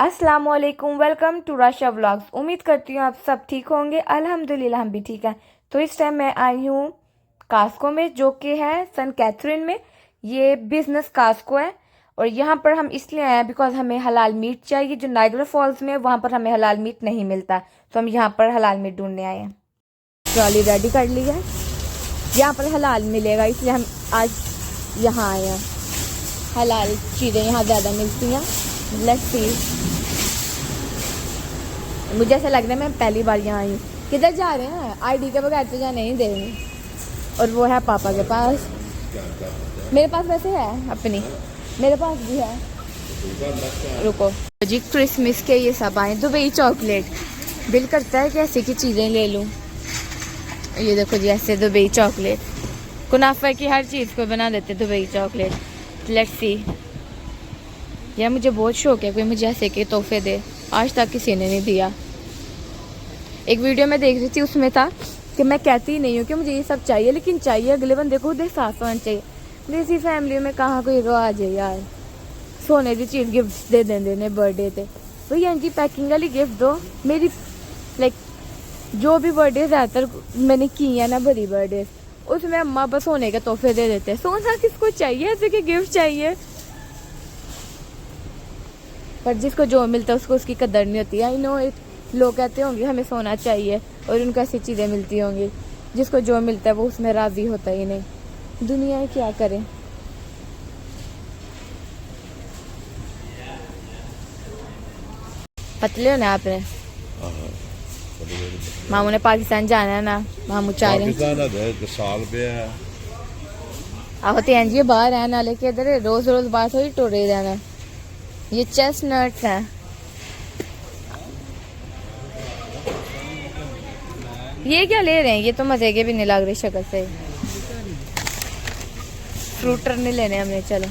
अस्सलाम वालेकुम, welcome to Rasha vlogs. उम्मीद करती हूँ आप सब ठीक होंगे। अल्हम्दुलिल्लाह हम भी ठीक हैं। तो इस टाइम मैं आई हूँ कास्को में, जो कि है सन कैथरीन में। ये बिजनेस कास्को है और यहाँ पर हम इसलिए आए हैं बिकॉज हमें हलाल मीट चाहिए। जो नाइग्रा फॉल्स में वहाँ पर हमें हलाल मीट नहीं मिलता, तो हम यहाँ पर हलाल मीट ढूंढने आए हैं। ट्रॉली रेडी कर ली है, यहाँ पर हलाल मिलेगा इसलिए हम आज यहाँ आए हैं। हलाल चीज़ें यहाँ ज़्यादा मिलती हैं। लेट्स सी, मुझे ऐसा लग रहा है मैं पहली बार यहाँ आई हूँ। किधर जा रहे हैं? आईडी के बगैर तो जाने नहीं देंगे। और वो है पापा के पास, मेरे पास वैसे है अपनी, मेरे पास भी है। रुको जी, क्रिसमस के ये सब आए। दुबई चॉकलेट, दिल करता है कि ऐसे की चीज़ें ले लूँ। ये देखो जी, ऐसे दुबई चॉकलेट, कुनाफा की हर चीज़ को बना देते दुबई चॉकलेट। लेट्स सी, यार मुझे बहुत शौक है कोई मुझे ऐसे के तोहफे दे। आज तक किसी ने नहीं दिया। एक वीडियो में देख रही थी, उसमें था कि मैं कहती नहीं हूँ कि मुझे ये सब चाहिए, लेकिन चाहिए अगले बंदे को एहसास होना चाहिए। देसी फैमिली में कहाँ कोई रिवाज है यार, सोने की चीज़ गिफ्ट दे देने बर्थडे पे। तो ये एंटी पैकिंग वाली गिफ्ट दो। मेरी लाइक जो भी बर्थडे ज़्यादातर मैंने की है ना, बड़ी बर्थडे, उसमें अम्मा बस सोने के तोहफे दे देते हैं। सोना किसको चाहिए, ऐसे के गिफ्ट चाहिए। पर जिसको जो मिलता है उसको उसकी कदर नहीं होती। आई नो लोग कहते होंगे हमें सोना चाहिए और उनको ऐसी चीज़ें मिलती होंगी। जिसको जो मिलता है वो उसमें राज़ी होता ही नहीं। दुनिया क्या करे। पतले हो ना आपने? मामू ने पाकिस्तान जाना है ना, मामू चाह रहे हैं। आहो तो जी बाहर है ना, लेके इधर रोज रोज बात थोड़ी टोरे रहना। ये चेस्टनट्स हैं। ये क्या ले रहे हैं? ये तो मजे के भी नहीं लग रही शक्ल से। फ्रूटर नहीं लेने हमने। चलो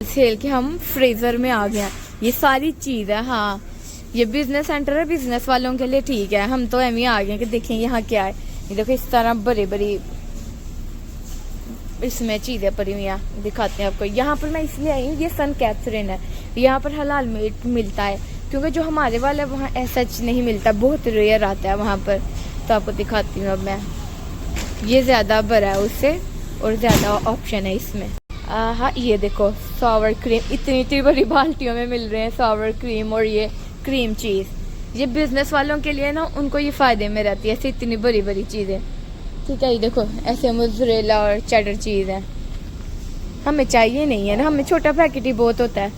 खेल के हम फ्रीजर में आ गए। ये सारी चीज है। हाँ, ये बिजनेस सेंटर है, बिजनेस वालों के लिए ठीक है। हम तो एम ही आ गए कि देखें यहाँ क्या है। ये देखो इस तरह बड़ी बड़ी इसमें चीजें पड़ी हुई हैं, दिखाते हैं आपको। यहाँ पर मैं इसलिए आई हूँ, ये सन कैथरीन है, यहाँ पर हलाल मीट मिलता है। क्योंकि जो हमारे वाला वहाँ ऐसा नहीं मिलता, बहुत रेयर आता है वहाँ पर। तो आपको दिखाती हूँ अब मैं। ये ज़्यादा बड़ा है उससे और ज़्यादा ऑप्शन है इसमें। हाँ, ये देखो सॉवर क्रीम, इतनी बड़ी बाल्टियों में मिल रहे हैं सॉवर क्रीम और ये क्रीम चीज़। ये बिजनेस वालों के लिए ना, उनको ये फ़ायदे में रहती है ऐसी इतनी बड़ी बड़ी चीज़ें। ठीक है, ये देखो ऐसे मोज़रेला और चेडर चीज़ है। हमें चाहिए नहीं है ना, हमें छोटा पैकेट ही बहुत होता है।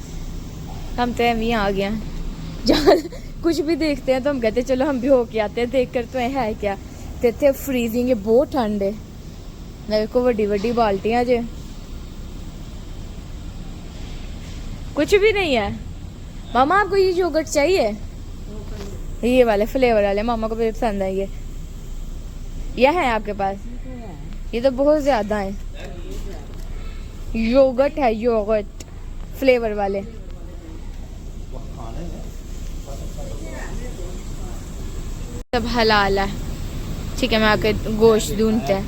हम तो एम ही आ गए हैं। जहाँ कुछ भी देखते हैं तो हम कहते हैं चलो हम भी होके आते हैं, देख कर तो है क्या। तो इतने फ्रीजिंग है, बहुत ठंड है। देखो बड़ी बड़ी बाल्टियाँ जो, कुछ भी नहीं है। मामा आपको ये योगर्ट चाहिए? ये वाले फ्लेवर वाले मामा को भी पसंद है। ये है आपके पास? ये तो बहुत ज्यादा है। योगर्ट है, योगर्ट फ्लेवर वाले। सब हलाल है। ठीक है, मैं आके गोश्त ढूंढते हैं।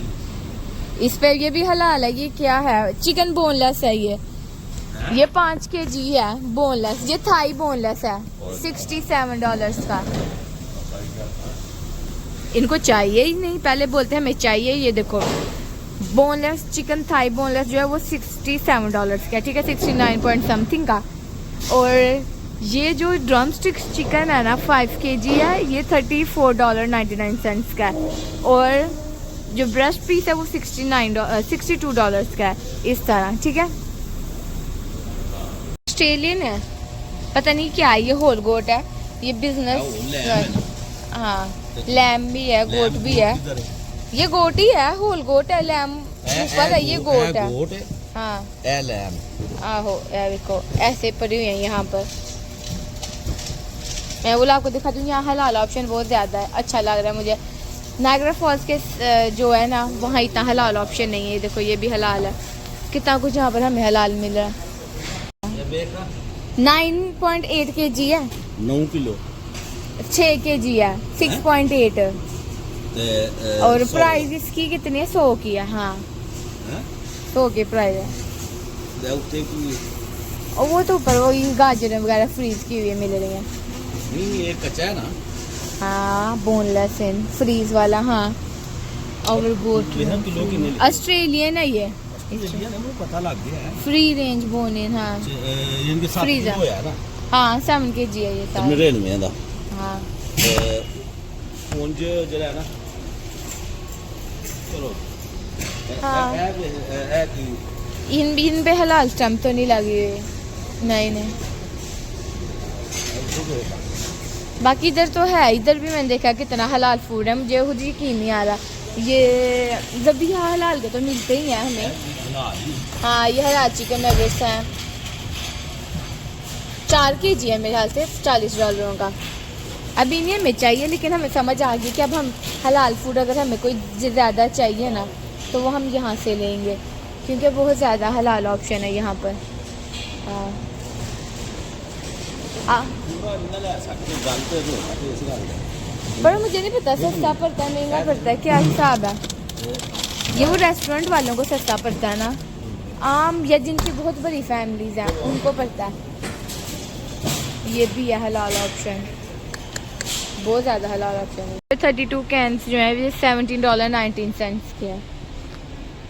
इस पे ये भी हलाल है। ये क्या है? चिकन बोनलेस है। ये 5 kg है बोनलेस। ये थाई बोनलेस है, $67 का। इनको चाहिए ही नहीं, पहले बोलते हैं हमें चाहिए। ये देखो बोनलेस चिकन थाई बोनलेस जो है वो $67 का। ठीक है, 69 पॉइंट समथिंग का। और ये जो ड्रम स्टिक चिकन है ना, 5 kg है, ये $34.99 का है। और जो ब्रेस्ट पीस है वो $62 का है। इस तरह, ठीक है। ऑस्ट्रेलियन है, पता नहीं क्या है। ये होल गोट है, ये बिजनेस। हाँ, लैम भी है, गोट भी है। ये गोट ही है, होल गोट है। लैम ऊपर है, ये गोट है। हाँ, लैम। आहो, देखो ऐसे पड़ी हुई है यहाँ पर। मैं बोला आपको दिखा दूँ, यहाँ हलाल ऑप्शन बहुत ज़्यादा है। अच्छा लग रहा है मुझे। नाइग्रा फॉल्स के जो है ना, वहाँ इतना हलाल ऑप्शन नहीं है। देखो ये भी हलाल है। कितना कुछ यहाँ पर हमें हलाल मिल रहा है। 9.8 kg है। 9 किलो 6 kg है, 6.8। और प्राइस इसकी कितनी है? 100 की है। हाँ, 100 की प्राइस है। और वो तो ऊपर वो गाजर वगैरह फ्रीज की हुई मिल रही है। नहीं ये कच्चा है ना। हाँ बोनलेस इन फ्रीज वाला। हाँ और गो किलो की ऑस्ट्रेलियन है ये, पता लग गया है। फ्री रेंज बोन इन। हाँ इनके 7 फ्रीज किलो है ना। हाँ 7 kg है ये सारा। 99 ਦਾ। हाँ ਉਂਝ ਜਿਹੜਾ ਹੈ ਨਾ चलो हाँ। है कि इन पे हलाल स्टम्प तो नहीं लगी हुई। नहीं नहीं बाकी इधर तो है, इधर भी मैंने देखा कितना हलाल फूड है, मुझे खुद यकीन नहीं आ रहा। ये जब भी यहाँ हलाल के तो मिलते ही हैं हमें। हाँ ये हलाल चिकन नगेट्स हैं, 4 kg है मेरे ख्याल से $40 का। अभी नहीं हमें चाहिए, लेकिन हमें समझ आ गई कि अब हम हलाल फूड अगर हमें कोई ज़्यादा चाहिए ना तो वो हम यहाँ से लेंगे, क्योंकि बहुत ज़्यादा हलाल ऑप्शन है यहाँ पर। हाँ पर मुझे नहीं पता सस्ता पड़ता है महंगा पड़ता है, क्या हिसाब है ये? वो रेस्टोरेंट वालों को सस्ता पड़ता है ना, आम या जिनकी बहुत बड़ी फैमिलीज हैं उनको पड़ता है। ये भी है हलाल ऑप्शन, बहुत ज़्यादा हलाल ऑप्शन है। 32 कैंस जो है ये $17.19 के है।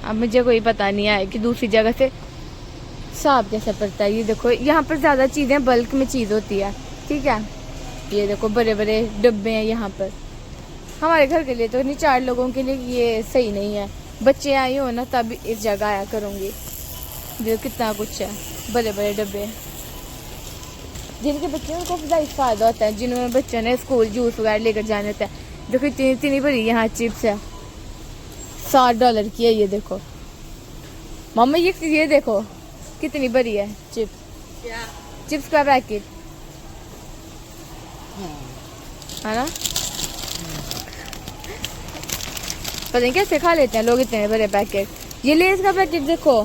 अब मुझे कोई पता नहीं है कि दूसरी जगह से हिसाब कैसे पड़ता है। ये देखो यहाँ पर ज़्यादा चीज़ें बल्क में चीज़ होती है, ठीक है। ये देखो बड़े बड़े डब्बे हैं यहाँ पर। हमारे घर के लिए तो नहीं, 4 लोगों के लिए ये सही नहीं है। बच्चे आए हो ना तब इस जगह आया करूँगी। देखो कितना कुछ है, बड़े बड़े डब्बे। जिनके बच्चे हैं उनको ज़्यादा फ़ायदा होता है, जिन्होंने बच्चों ने स्कूल जूस वगैरह लेकर जाने होता है। देखो इतनी इतनी बड़ी यहाँ चिप्स है, $60 की है। ये देखो मम्मा ये देखो कितनी बड़ी है चिप्स। क्या चिप्स का पैकेट है ना, पता नहीं कैसे खा लेते हैं लोग इतने बड़े पैकेट। ये लेस का पैकेट देखो,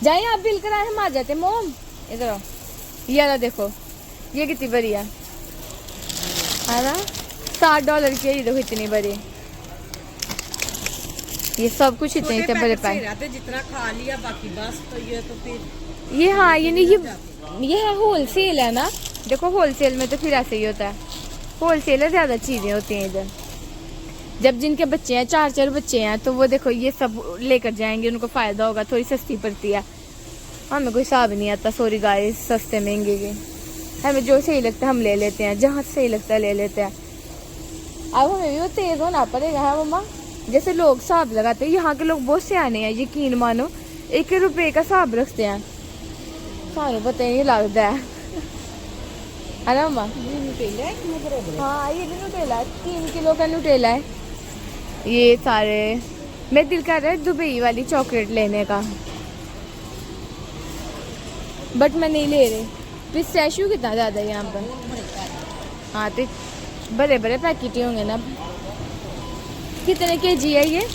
जाइए आप बिल कराए हम आ जाते। मोम इधर आओ, ये वाला देखो ये कितनी बड़ी है ना, $60 की है। ये देखो इतनी बड़ी, ये सब कुछ इतने इतने बड़े पैकेट। जितना खा लिया बाकी बस, तो ये तो फिर ये हाँ ये नहीं ये है होल सेल है ना। देखो होल सेल में तो फिर ऐसे ही होता है, होल सेल है, ज़्यादा चीज़ें होती हैं इधर। जब जिनके बच्चे हैं 4 बच्चे हैं तो वो देखो ये सब लेकर जाएंगे, उनको फ़ायदा होगा, थोड़ी सस्ती पड़ती है। हमें कोई हिसाब नहीं आता, सॉरी गाइस, सस्ते महंगे के हमें जो सही लगता है हम ले लेते हैं, जहाँ सही लगता है ले लेते हैं। अब हमें भी वो तेज़ होना पड़ेगा है मम्मा, जैसे लोग हिसाब लगाते हैं। यहाँ के लोग बहुत सियाने हैं, यकीन मानो 1 रुपये का हिसाब रखते हैं, सारे पता नहीं लगता है ना मम्मा। हाँ ये भी न्यूटेला है, 3 किलो का न्यूटेला है। ये सारे मेरा दिल कर रहा है दुबई वाली चॉकलेट लेने का, बट मैं नहीं ले रही। पिस्टैशियो कितना ज़्यादा है यहाँ पर। हाँ तो बड़े बड़े पैकेट ही होंगे ना। कितने kg है ये?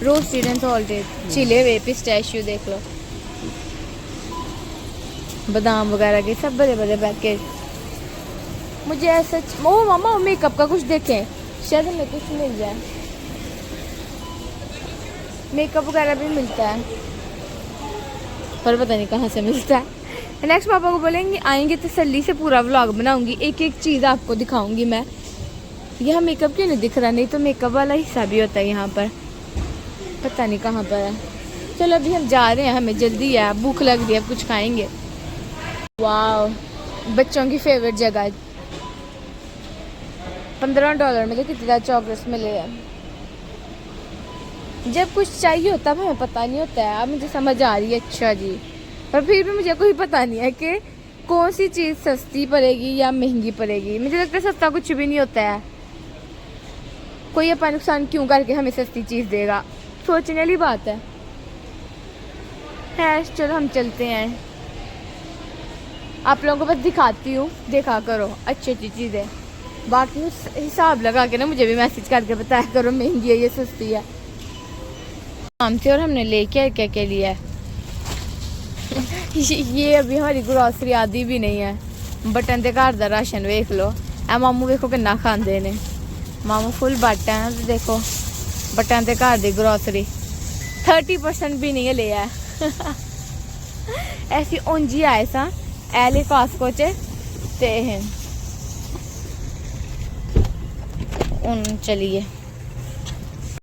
रोस्टेड एंड सॉल्टेड छिले हुए पिस्टैशियो देख लो, बादाम वगैरह के सब बड़े बड़े पैकेट। मुझे ऐसा ओ मामा मेकअप का कुछ देखें, शायद हमें कुछ मिल जाए। मेकअप वगैरह भी मिलता है पर पता नहीं कहाँ से मिलता है। नेक्स्ट पापा को बोलेंगे आएंगे तसल्ली से पूरा व्लॉग बनाऊंगी, एक एक चीज़ आपको दिखाऊंगी मैं। यहाँ मेकअप क्यों नहीं दिख रहा? नहीं तो मेकअप वाला हिस्सा भी होता है यहाँ पर, पता नहीं कहाँ पर है। चलो अभी हम जा रहे हैं, हमें जल्दी है, भूख लग रही है, अब कुछ खाएंगे। वाह बच्चों की फेवरेट जगह, $15 में तो कितनी ज़्यादा चॉकलेट्स मिले हैं। जब कुछ चाहिए होता है हमें पता नहीं होता है। अब मुझे समझ आ रही है, अच्छा जी, पर फिर भी मुझे कोई पता नहीं है कि कौन सी चीज़ सस्ती पड़ेगी या महंगी पड़ेगी। मुझे लगता है सस्ता कुछ भी नहीं होता है, कोई अपना नुकसान क्यों करके हमें सस्ती चीज़ देगा, सोचने वाली बात है। चलो हम चलते हैं, आप लोगों को बस दिखाती हूँ, देखा करो अच्छी अच्छी चीज़ें, बाकी हिसाब लगा के ना मुझे भी मैसेज करके बताया करो महंगी है ये सस्ती है। काम से और हमने लेके क्या क्या लिया है ये अभी हमारी ग्रोसरी आदि भी नहीं है। बटन के घर का राशन वेख लो, ए मामू देखो कितना खाते ने, मामू फुल बट है ना, तो देखो बटन के घर की ग्रोसरी 30% भी नहीं लिया है ऐसी ऊंजी आए सा ए लिफाफो च ते चलिए